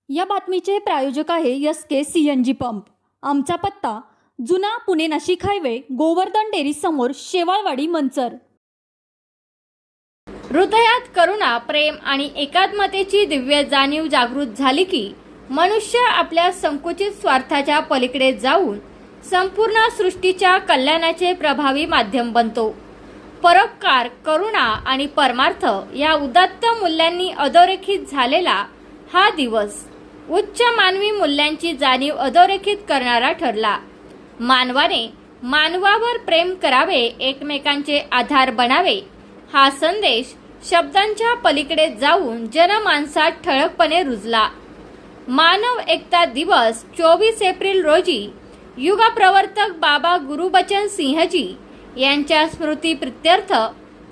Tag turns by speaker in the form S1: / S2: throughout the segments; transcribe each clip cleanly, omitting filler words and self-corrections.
S1: या बातमीचे प्रायोजक आहे SK CNG पंप। आमचा पत्ता जुना पुणे नाशिक हायवे, गोवर्धन डेअरी समोर, शेवाळवाडी, मंचर।
S2: हृदयात करुणा, प्रेम आणि एकात्मतेची दिव्य जाणीव जागृत झाली की मनुष्य आपल्या संकुचित स्वार्थाच्या पलीकडे जाऊन संपूर्ण सृष्टीच्या कल्याणाचे प्रभावी माध्यम बनतो। परोपकार, करुणा आणि परमार्थ या उदात्त मूल्यांनी अधोरेखित झालेला हा दिवस उच्च मानवी मूल्यांची जाणीव अधोरेखित करणारा ठरला। मानवाने मानवावर प्रेम करावे, एकमेकांचे आधार बनावे हा संदेश शब्दांच्या पलीकडे जाऊन जनमानसात ठळकपणे रुजला। मानव एकता दिवस 24 एप्रिल रोजी युगप्रवर्तक बाबा गुरुबचन सिंहजी यांच्या स्मृतीप्रित्यर्थ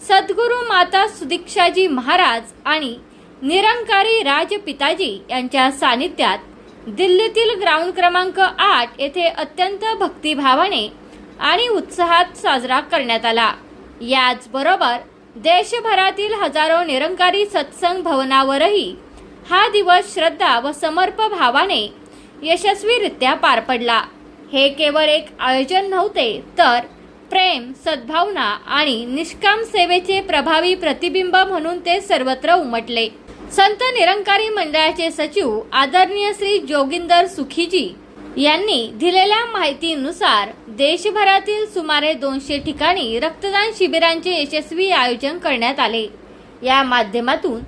S2: सद्गुरू माता सुदीक्षाजी महाराज आणि निरंकारी राजपिताजी यांच्या सानिध्यात दिल्लीतील ग्राउंड क्रमांक 8 येथे अत्यंत भक्तिभावाने आणि उत्साहात साजरा करण्यात आला। याचबरोबर देशभरातील हजारो निरंकारी सत्संग भवनावरही हा दिवस श्रद्धा व समर्पण भावाने यशस्वीरित्या पार पडला। हे केवळ एक आयोजन नव्हते, तर प्रेम, सद्भावना आणि निष्काम सेवेचे प्रभावी प्रतिबिंब म्हणून ते सर्वत्र उमटले। संत निरंकारी मंडळाचे सचिव आदरणीय श्री जोगिंदर सुखीजी यांनी दिलेल्या माहितीनुसार देशभरातील सुमारे 200 ठिकाणी रक्तदान शिबिरांचे यशस्वी आयोजन करण्यात आले। या माध्यमातून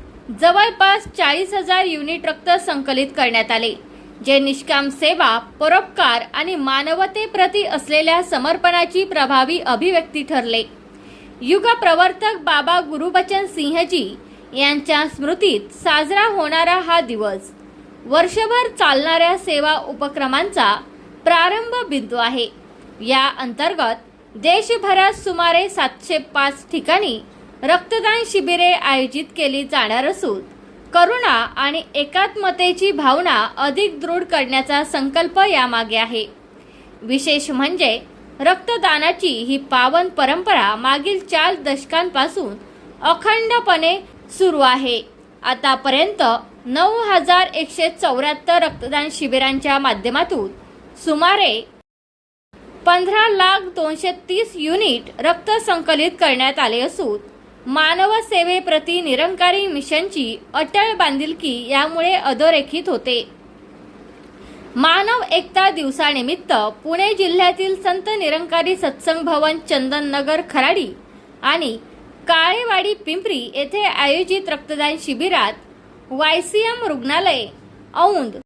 S2: जवळपास 40,000 युनिट रक्त संकलित करण्यात आले, जे निष्काम सेवा, परोपकार आणि मानवतेप्रती असलेल्या समर्पणाची प्रभावी अभिव्यक्ती ठरले। युगप्रवर्तक बाबा गुरुबचन सिंहजी यांच्या स्मृतीत साजरा होणारा हा दिवस वर्षभर चालणाऱ्या सेवा उपक्रमांचा प्रारंभ बिंदू आहे। या अंतर्गत देशभरात सुमारे 705 ठिकाणी रक्तदान शिबिरे आयोजित केली जाणार असून करुणा आणि एकात्मतेची भावना अधिक दृढ करण्याचा संकल्प यामागे आहे। विशेष म्हणजे रक्तदानाची ही पावन परंपरा मागील 4 दशकांपासून अखंडपणे सुरू आहे। आतापर्यंत 9,174 रक्तदान शिबिरांच्या माध्यमातून सुमारे 15,230 युनिट रक्त संकलित करण्यात आले असून मानव सेवेप्रती निरंकारी मिशनची अटळ बांधिलकी यामुळे अधोरेखित होते। मानव एकता दिवसानिमित्त पुणे जिल्ह्यातील संत निरंकारी सत्संग भवन, चंदननगर, खराडी आणि काळेवाडी, पिंपरी येथे आयोजित रक्तदान शिबिरात YCM रुग्णालय, औंध,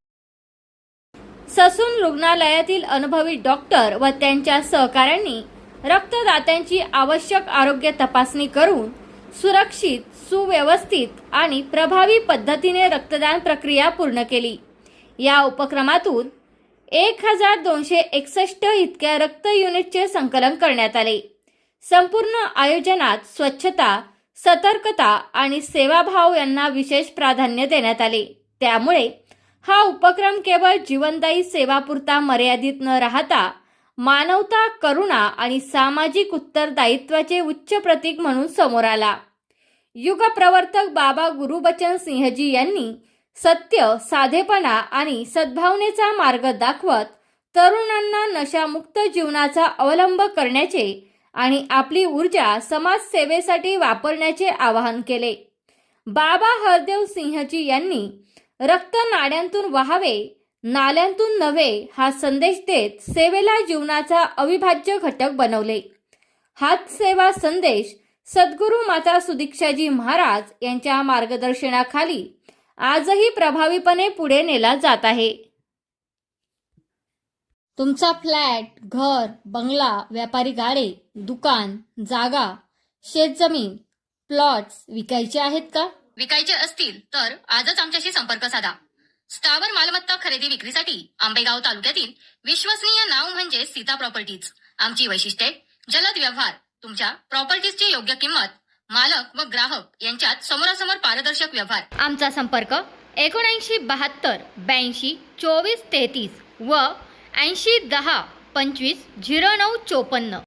S2: ससून रुग्णालयातील अनुभवी डॉक्टर व त्यांच्या सहकाऱ्यांनी रक्तदात्यांची आवश्यक आरोग्य तपासणी करून सुरक्षित, सुव्यवस्थित आणि प्रभावी पद्धतीने रक्तदान प्रक्रिया पूर्ण केली। या उपक्रमातून 1,261 इतक्या रक्त युनिटचे संकलन करण्यात आले। संपूर्ण आयोजनात स्वच्छता, सतर्कता आणि सेवाभाव यांना विशेष प्राधान्य देण्यात आले। त्यामुळे हा उपक्रम केवळ जीवनदायी सेवापुरता मर्यादित न राहता मानवता, करुणा आणि सामाजिक उत्तरदायित्वाचे उच्च प्रतीक म्हणून समोर आला। युगप्रवर्तक बाबा गुरुबचन सिंहजी यांनी सत्य, साधेपणा आणि सद्भावनेचा मार्ग दाखवत तरुणांना नशामुक्त जीवनाचा अवलंब करण्याचे आणि आपली ऊर्जा समाजसेवेसाठी वापरण्याचे आवाहन केले। बाबा हरदेव सिंहजी यांनी रक्त नाड्यांतून वाहावे, नाल्यांतून नव्हे हा संदेश देत सेवेला जीवनाचा अविभाज्य घटक बनवले। हाच सेवा संदेश सद्गुरू माता सुदीक्षाजी महाराज यांच्या मार्गदर्शनाखाली आजही प्रभावीपणे पुढे नेला जात आहे। तुमचा फ्लॅट, घर, बंगला, व्यापारी गाडे, दुकान, जागा, शेतजमीन, प्लॉट्स विकायचे आहेत का?
S3: विकायचे असतील तर आजच आमच्याशी संपर्क साधा। स्थावर मालमत्ता खरेदी विक्रीसाठी आंबेगाव तालुक्यातील विश्वसनीय नाव म्हणजे सीता प्रॉपर्टीज। आमची वैशिष्ट्ये: जलद व्यवहार, तुमच्या प्रॉपर्टीजची योग्य किंमत, मालक व ग्राहक यांच्यात समोरासमोर पारदर्शक व्यवहार।
S2: आमचा संपर्क 7972 82 24 33 व 80 10 25 09 54।